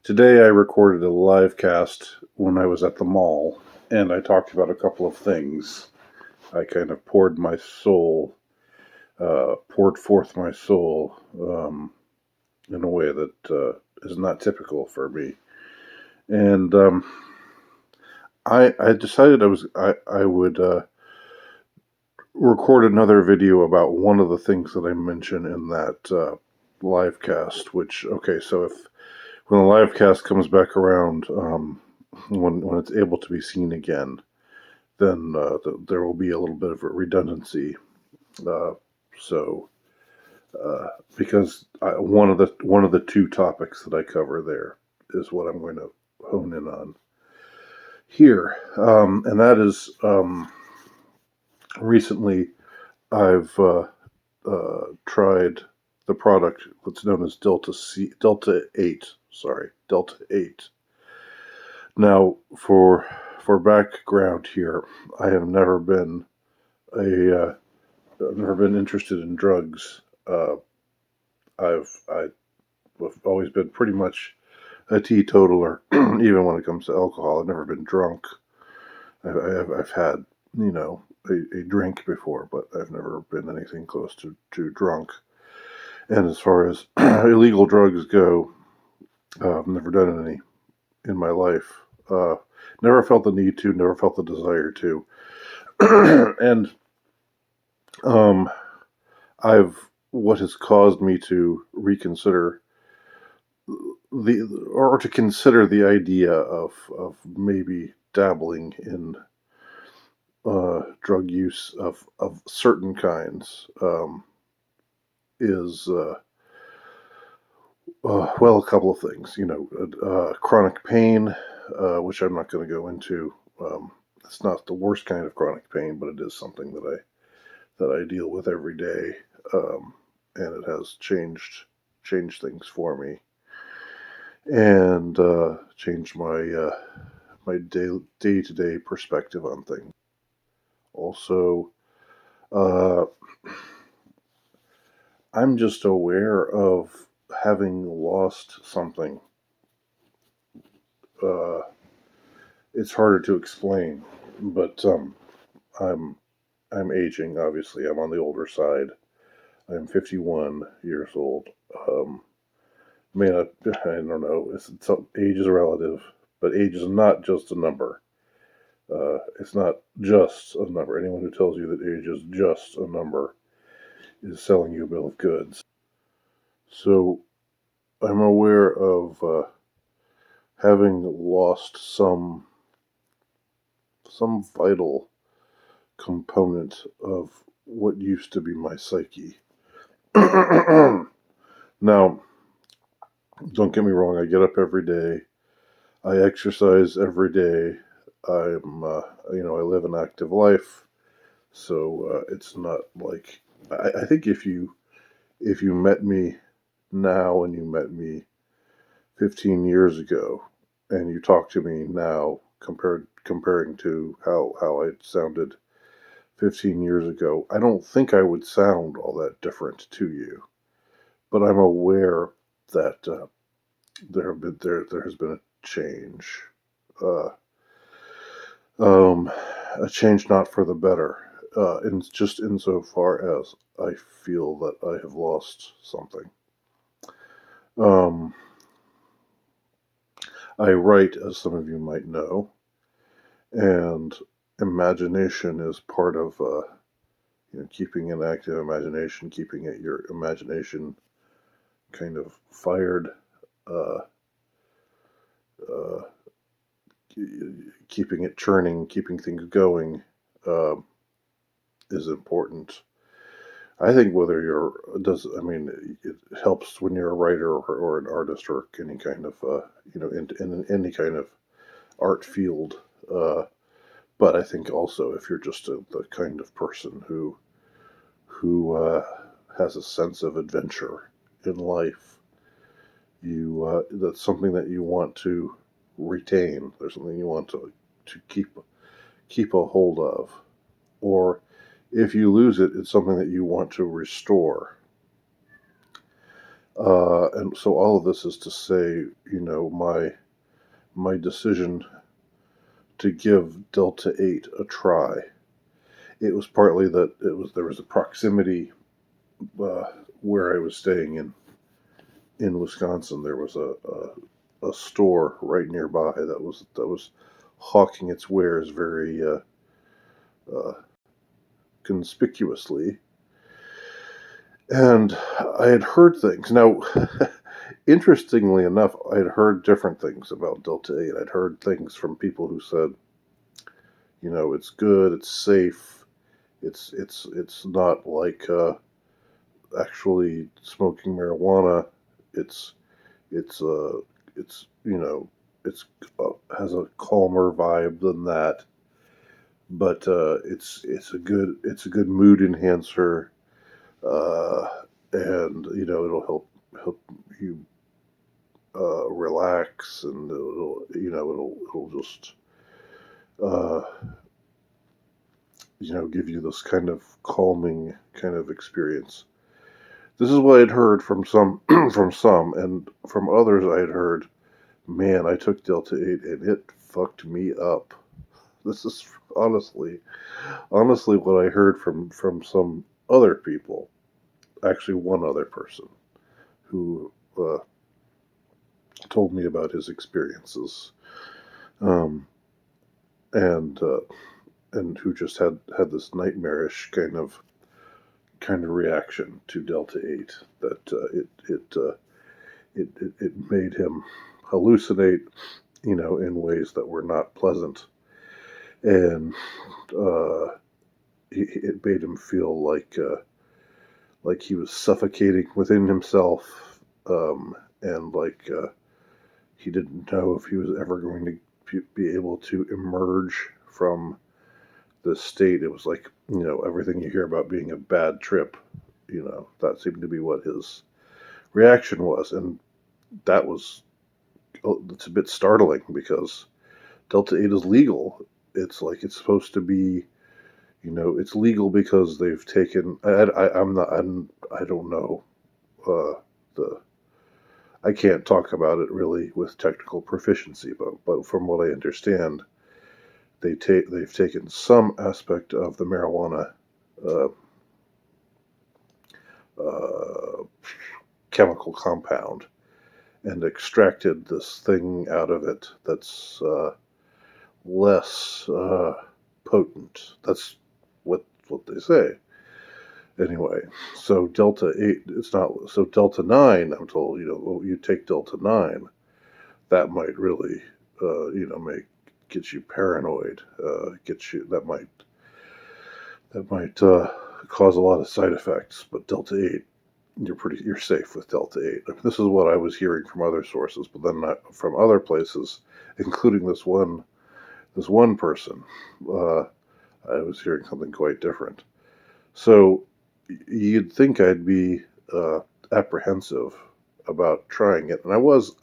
Today I recorded a live cast when I was at the mall, and I talked about a couple of things. I kind of poured my soul, poured forth my soul in a way that is not typical for me. And I decided I would record another video about one of the things that I mentioned in that live cast. So if when the live cast comes back around, when it's able to be seen again, then there will be a little bit of a redundancy. Uh, so because one of the two topics that I cover there is what I'm going to hone in on here, and that is recently I've tried the product that's known as Delta 8. Sorry, Delta 8. Now, for background here, I have never been I've never been interested in drugs. I've always been pretty much a teetotaler, even when it comes to alcohol. I've never been drunk. I've had a drink before, but I've never been anything close to drunk. And as far as illegal drugs go, I've never done any in my life. Never felt the need to, never felt the desire to. And what has caused me to reconsider to consider the idea of maybe dabbling in drug use of certain kinds is a couple of things. Chronic pain, which I'm not going to go into. It's not the worst kind of chronic pain, but it is something that I deal with every day, and it has changed things for me, and changed my day to day perspective on things. Also, uh, I'm just aware of having lost something. Uh, it's harder to explain, but I'm I'm aging. Obviously, I'm on the older side. I'm 51 years old. I don't know. Age is relative, but age is not just a number. It's not just a number. Anyone who tells you that age is just a number is selling you a bill of goods. So I'm aware of having lost some vital component of what used to be my psyche. Now, don't get me wrong. I get up every day. I exercise every day. I live an active life, so it's not like I think if you met me now and you met me 15 years ago, and you talk to me now comparing to how I sounded 15 years ago, I don't think I would sound all that different to you. But I'm aware that there has been a change, uh, um, a change not for the better, in just insofar as I feel that I have lost something. Um, I write, as some of you might know, and imagination is part of keeping an active imagination, your imagination kind of fired, uh, uh, keeping it churning, keeping things going uh, is important. I think it helps when you're a writer or an artist or any kind of in any kind of art field. But I think also if you're just the kind of person who has a sense of adventure in life, that's something that you want to retain. There's something you want to keep a hold of, or if you lose it, it's something that you want to restore. And so all of this is to say, my decision to give Delta 8 a try. It was partly that there was a proximity uh, where I was staying in Wisconsin. There was a store right nearby that was hawking its wares very uh, conspicuously, and I had heard things. Now, interestingly enough, I had heard different things about Delta 8. I'd heard things from people who said, it's good, it's safe, it's not like actually smoking marijuana. It's it's it's it's has a calmer vibe than that, but it's a good mood enhancer, uh, and it'll help you relax, and it'll just uh, give you this kind of calming kind of experience. This is what I'd heard from some from some, and from others I had heard, man, I took Delta 8 and it fucked me up. This is honestly what I heard from some other people. Actually, one other person who told me about his experiences, um, and who just had this nightmarish kind of reaction to Delta 8, that it made him hallucinate, in ways that were not pleasant, and uh, it made him feel like he was suffocating within himself, and like he didn't know if he was ever going to be able to emerge from the state. It was like, everything you hear about being a bad trip, that seemed to be what his reaction was. And that was, it's a bit startling because Delta 8 is legal. It's like it's supposed to be, it's legal because they've taken. I'm not. I don't know. The I can't talk about it really with technical proficiency, but from what I understand, they've taken some aspect of the marijuana uh, uh, chemical compound and extracted this thing out of it that's less potent. That's what they say. Anyway, so Delta 8, it's not, so Delta 9, I'm told, you take Delta 9, that might really, get you paranoid, that might cause a lot of side effects, but Delta 8, you're safe with Delta 8. This is what I was hearing from other sources, but then not from other places, including this one person. Uh, I was hearing something quite different. So you'd think I'd be apprehensive about trying it, and I was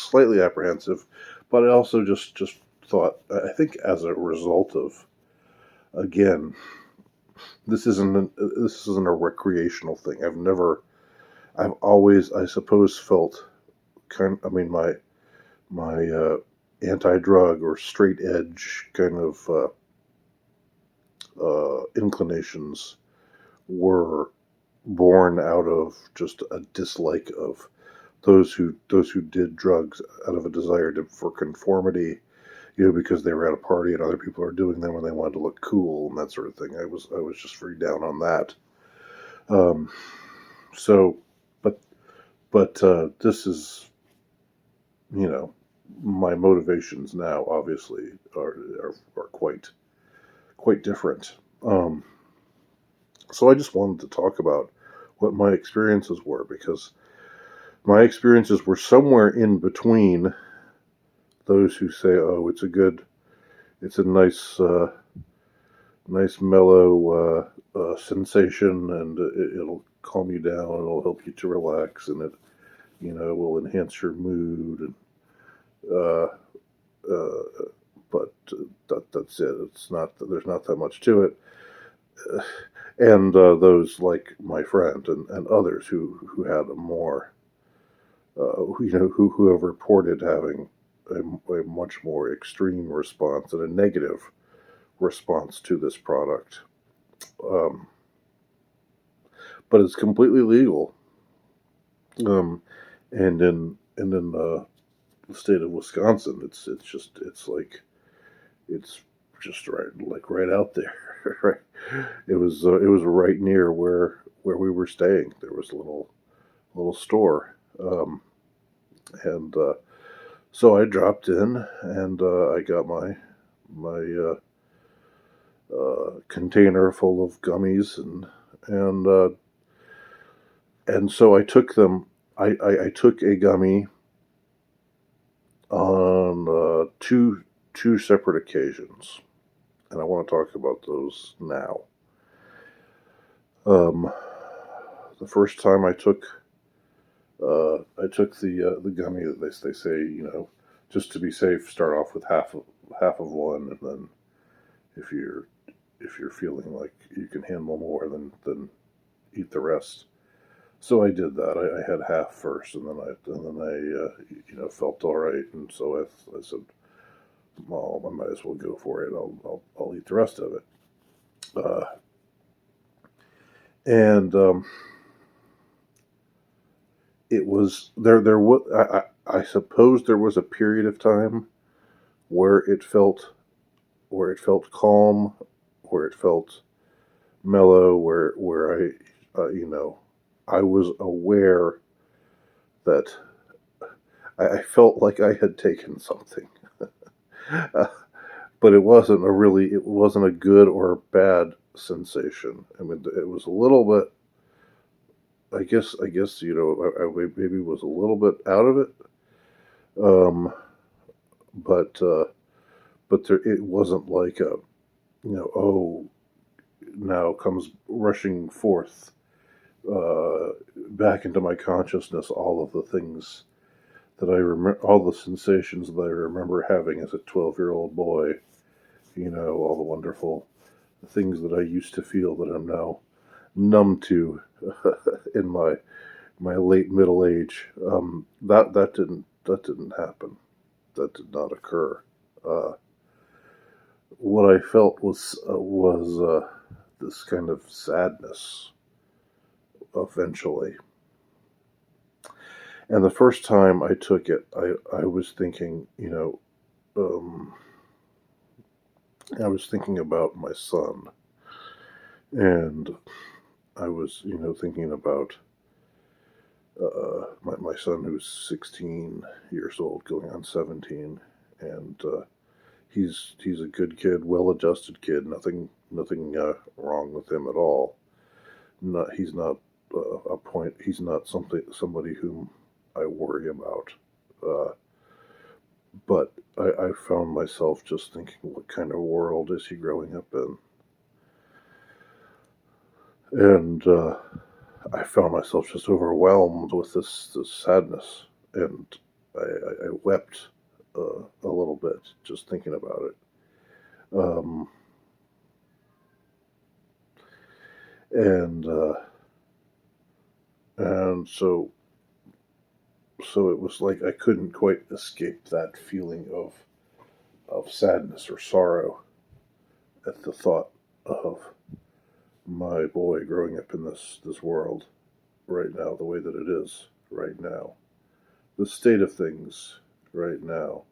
slightly apprehensive, but I also just thought, I think, as a result of, again, this isn't a recreational thing. I've always, I suppose, felt I mean, my anti-drug or straight edge kind of inclinations were born out of just a dislike of those who did drugs out of a desire for conformity, because they were at a party and other people are doing them and they wanted to look cool and that sort of thing. I was just very down on that. Um, so, but this is, you know my motivations now obviously are quite different. Um, so I just wanted to talk about what my experiences were, because my experiences were somewhere in between those who say, "Oh, it's a nice mellow sensation, and it'll calm you down, and it'll help you to relax, and it will enhance your mood." And uh, uh, but that's it. It's not There's not that much to it. And those like my friend and others who had a more who have reported having a much more extreme response and a negative response to this product. Um, but it's completely legal. Um, and in the state of Wisconsin, it's just right out there. Right, it was right near where we were staying. There was a little store, and so I dropped in and I got my container full of gummies and uh, and so I took them. I took a gummy on two separate occasions, and I want to talk about those now. Um, the first time I took the gummy that they say, just to be safe, start off with half of one, and then if you're feeling like you can handle more, then eat the rest. So I did that. I had half first, and then I felt all right, and so I said, well, I might as well go for it. I'll eat the rest of it. Uh, and It was there. What I suppose there was a period of time where it felt calm, where it felt mellow, where I was aware that I felt like I had taken something. Uh, but it wasn't a good or bad sensation. I mean, it was a little bit. I guess I maybe was a little bit out of it. Um, but it wasn't like a oh, now comes rushing forth uh, back into my consciousness all of the things that I remember, all the sensations that I remember having as a 12-year-old boy. All the wonderful things that I used to feel that I'm now numb to in my late middle age. That didn't happen. That did not occur. Uh, what I felt was this kind of sadness eventually. And the first time I took it, I was thinking, um, I was thinking about my son, and I was, thinking about my son who's 16 years old, going on 17, and he's a good kid, well-adjusted kid, nothing wrong with him at all. He's not a point. He's not somebody whom I worry about. Uh, but I found myself just thinking, what kind of world is he growing up in? And I found myself just overwhelmed with this sadness, and I wept a little bit just thinking about it. Um, and and so it was like I couldn't quite escape that feeling of sadness or sorrow at the thought of my boy growing up in this world right now, the way that it is right now, the state of things right now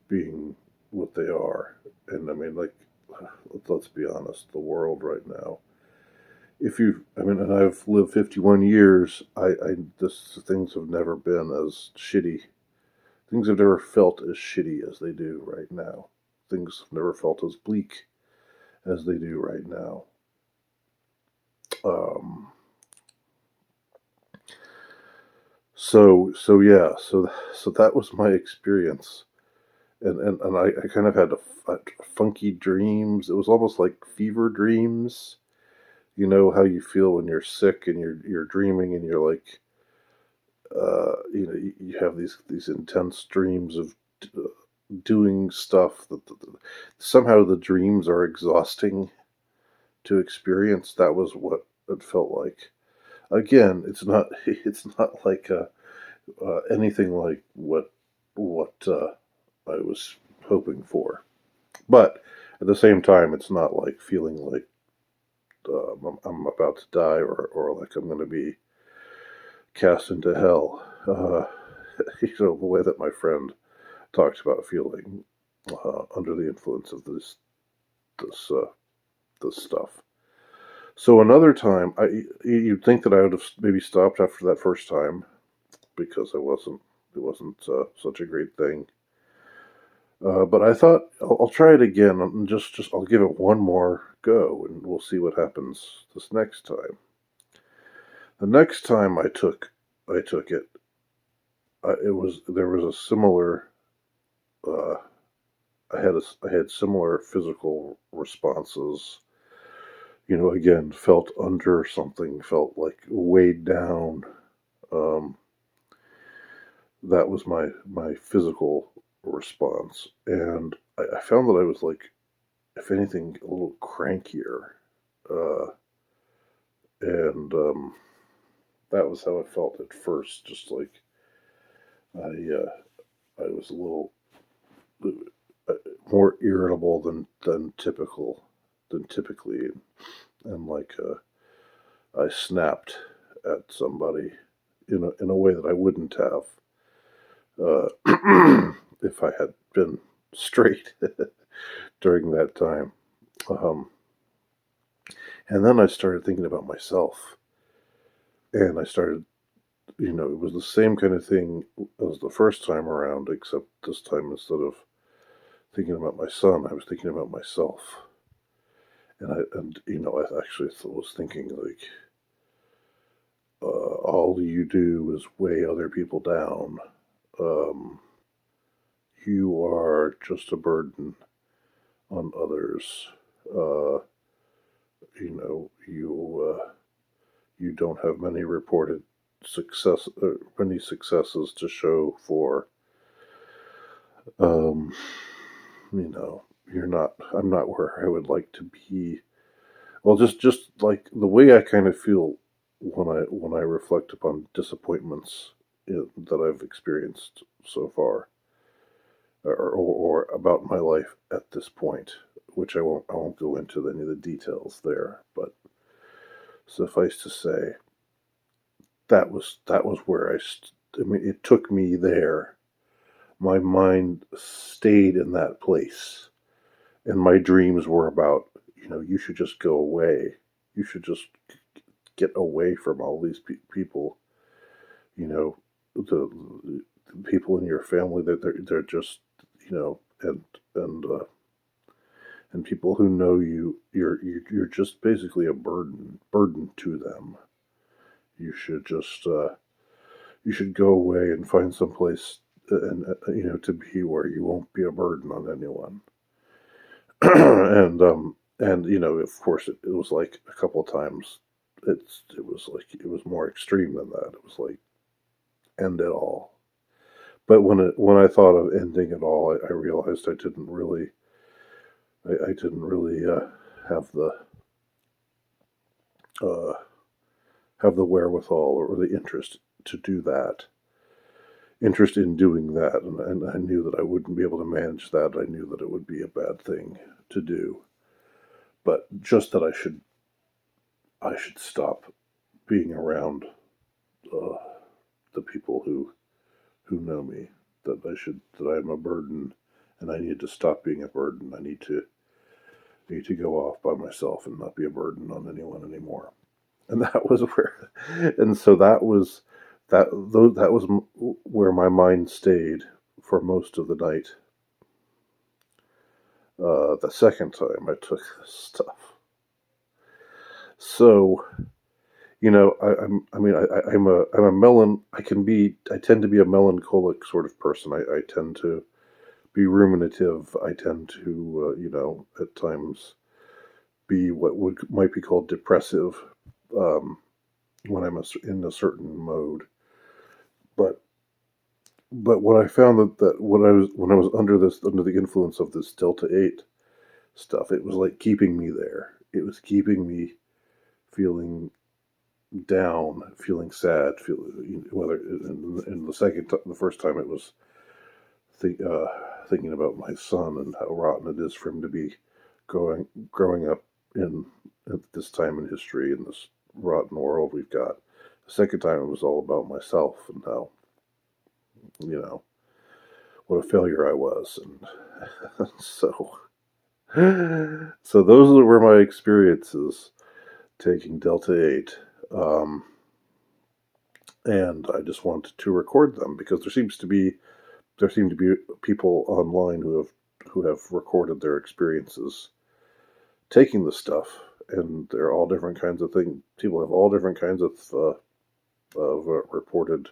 being what they are. And I mean, like, let's be honest, the world right now. And I've lived 51 years. This things have never been as shitty. Things have never felt as shitty as they do right now. Things have never felt as bleak as they do right now. Um, so yeah, so that was my experience, and I kind of had funky dreams. It was almost like fever dreams. You know how you feel when you're sick and you're dreaming and you're like, you have these intense dreams of uh, doing stuff that somehow the dreams are exhausting to experience. That was what it felt like. Again, it's not anything like what I was hoping for. But at the same time, it's not like feeling like I'm about to die or like I'm going to be cast into hell. The way that my friend talked about feeling under the influence of this this stuff. So another time, you'd think that I would have maybe stopped after that first time because it wasn't such a great thing. But I thought I'll try it again and just I'll give it one more go and we'll see what happens this next time. The next time I took it, there was a similar uh, I had similar physical responses. Again, felt under something, felt like weighed down. Um, that was my physical response, and I found that I was like, if anything, a little crankier, uh, and that was how I felt at first. Just like I was a little uh, more irritable than typically, and like I snapped at somebody in a way that I wouldn't have uh, if I had been straight during that time. Um, and then I started thinking about myself, and I started, it was the same kind of thing as the first time around, except this time instead of thinking about my son, I was thinking about myself, and I actually was thinking like, all you do is weigh other people down. Um, you are just a burden on others. Uh, you don't have many successes to show for. Um, you know, you're not. I'm not where I would like to be. Well, just like the way I kind of feel when I reflect upon disappointments that I've experienced so far, or about my life at this point, which I won't go into any of the details there, but suffice to say, that was where I mean, it took me there. My mind stayed in that place, and my dreams were about, you should just go away. You should just get away from all these people. You know, the people in your family that they're just, and and people who know you, you're just basically a burden to them. You should just you should go away and find some place and to be where you won't be a burden on anyone. And of course it was like a couple of times it was more extreme than that. It was like end it all. But when I thought of ending it all, I realized I didn't really have the uh, have the wherewithal or the interest in doing that, and I knew that I wouldn't be able to manage that. I knew that it would be a bad thing to do, but just that I should stop being around uh, the people who know me. That I'm a burden, and I need to stop being a burden. I need to go off by myself and not be a burden on anyone anymore. And that was where, and so that was where my mind stayed for most of the night. The second time I took this stuff, so I'm a I tend to be a melancholic sort of person. I tend to be ruminative. I tend to at times be what would might be called depressive um, when I'm in a certain mode. But what I found that when I was under the influence of this Delta 8 stuff, it was like keeping me there. It was keeping me feeling down, feeling sad, whether in the first time it was thinking about my son and how rotten it is for him to be growing up in at this time in history in this rotten world we've got. The second time it was all about myself and how, you know, what a failure I was, and so those were my experiences taking Delta 8. And I just wanted to record them because there seem to be people online who have recorded their experiences taking the stuff, and they're all different kinds of things. People have all different kinds of reported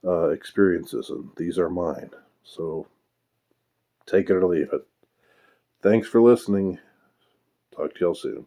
experiences, and these are mine. So take it or leave it. Thanks for listening. Talk to y'all soon.